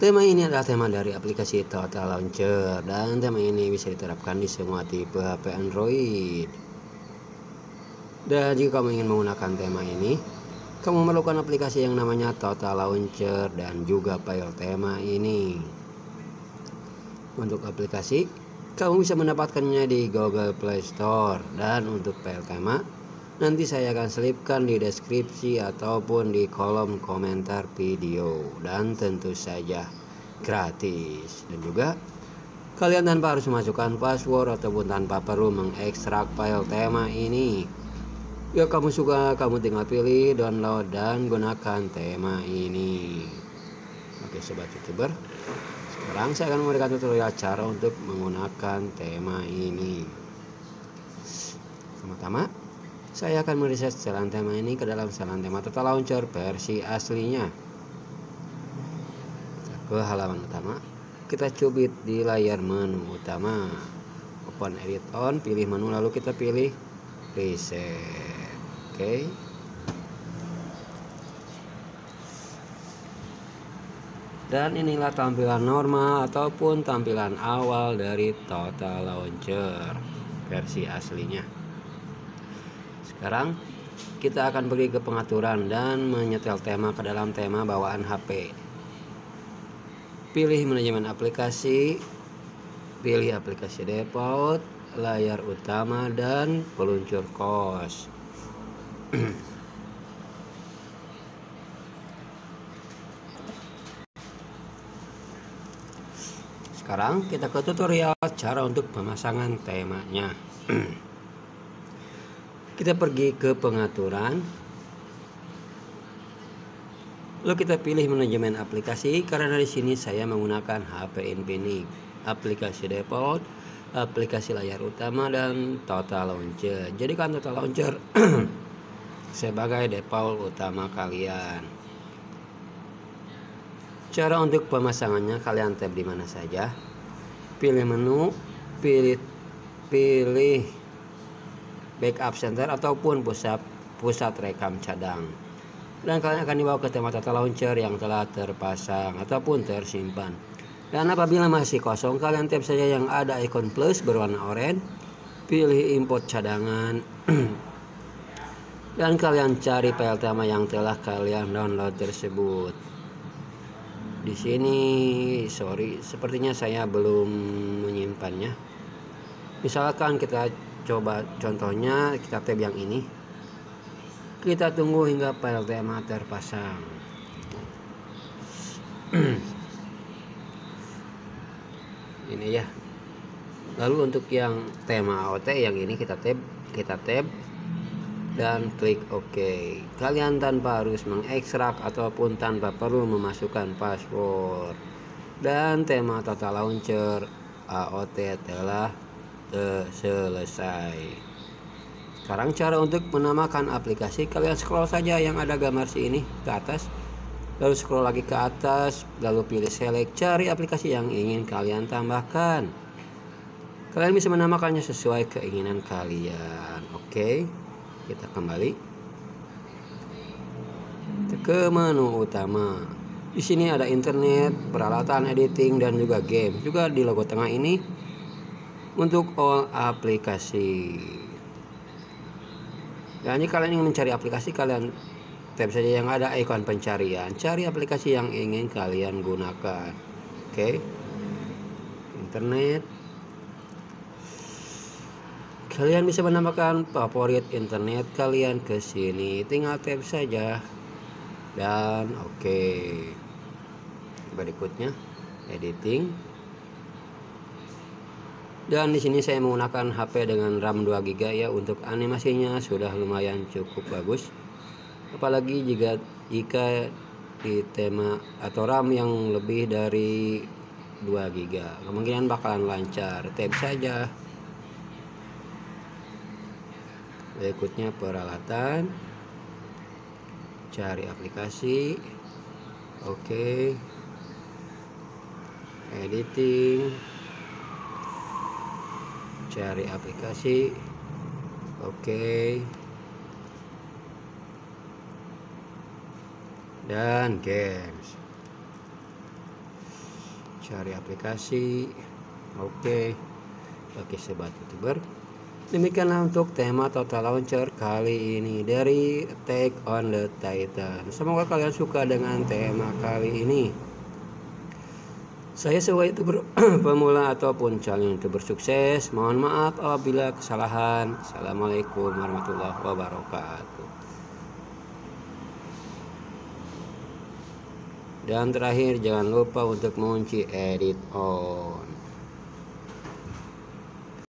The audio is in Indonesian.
Tema ini adalah tema dari aplikasi Total Launcher dan tema ini bisa diterapkan di semua tipe HP Android. Dan jika kamu ingin menggunakan tema ini, kamu memerlukan aplikasi yang namanya Total Launcher dan juga file tema ini. Untuk aplikasi, kamu bisa mendapatkannya di Google Play Store, dan untuk file tema nanti saya akan selipkan di deskripsi ataupun di kolom komentar video, dan tentu saja gratis. Dan juga kalian tanpa harus memasukkan password ataupun tanpa perlu mengekstrak file tema ini. Ya kamu suka, kamu tinggal pilih, download dan gunakan tema ini. Oke sobat youtuber, sekarang saya akan memberikan tutorial cara untuk menggunakan tema ini. Pertama, saya akan mereset setelan tema ini ke dalam setelan tema Total Launcher versi aslinya. Kita ke halaman utama, kita cubit di layar menu utama, open edit on, pilih menu lalu kita pilih reset. Oke. Dan inilah tampilan normal ataupun tampilan awal dari Total Launcher versi aslinya. Sekarang kita akan pergi ke pengaturan dan menyetel tema ke dalam tema bawaan HP. Pilih manajemen aplikasi, pilih aplikasi default, layar utama dan peluncur kos. Sekarang kita ke tutorial cara untuk pemasangan temanya. Kita pergi ke pengaturan, lalu kita pilih manajemen aplikasi. Karena di sini saya menggunakan HP Infinix, aplikasi default, aplikasi layar utama dan Total Launcher. Jadikan Total Launcher sebagai default utama kalian. Cara untuk pemasangannya, kalian tab di mana saja, pilih menu, pilih backup center ataupun pusat rekam cadang, dan kalian akan dibawa ke tema Total Launcher yang telah terpasang ataupun tersimpan. Dan apabila masih kosong, kalian tab saja yang ada ikon plus berwarna oranye, pilih import cadangan dan kalian cari file tema yang telah kalian download tersebut. Di sini sepertinya saya belum menyimpannya. Misalkan kita coba contohnya, kita tab yang ini, kita tunggu hingga file tema terpasang. Ini ya. Lalu untuk yang tema AOT yang ini kita tab dan klik OK. Kalian tanpa harus mengekstrak ataupun tanpa perlu memasukkan password. Dan tema Total Launcher AOT telah selesai. Sekarang cara untuk menamakan aplikasi, kalian scroll saja yang ada gambar ini ke atas, lalu scroll lagi ke atas, lalu pilih select, cari aplikasi yang ingin kalian tambahkan. Kalian bisa menamakannya sesuai keinginan kalian. Oke, kita kembali ke menu utama. Di sini ada internet, peralatan editing dan juga game. Juga di logo tengah ini untuk all aplikasi. Dan jika kalian ingin mencari aplikasi, kalian tab saja yang ada ikon pencarian, cari aplikasi yang ingin kalian gunakan. Oke. Internet. Kalian bisa menambahkan favorit internet kalian ke sini, tinggal tab saja dan oke. Berikutnya editing. Dan di sini saya menggunakan HP dengan RAM 2 GB ya. Untuk animasinya sudah lumayan cukup bagus. Apalagi jika di tema atau RAM yang lebih dari 2 GB, kemungkinan bakalan lancar. Tab saja. Berikutnya peralatan. Cari aplikasi. Oke. Editing. Cari aplikasi. Oke. Dan games. cari aplikasi. Oke sobat youtuber, demikianlah untuk tema Total Launcher kali ini dari Attack on the Titan. Semoga kalian suka dengan tema kali ini. Saya sebagai youtuber pemula ataupun calon youtuber sukses, mohon maaf apabila kesalahan. Assalamualaikum warahmatullahi wabarakatuh. Dan terakhir, jangan lupa untuk mengunci edit on.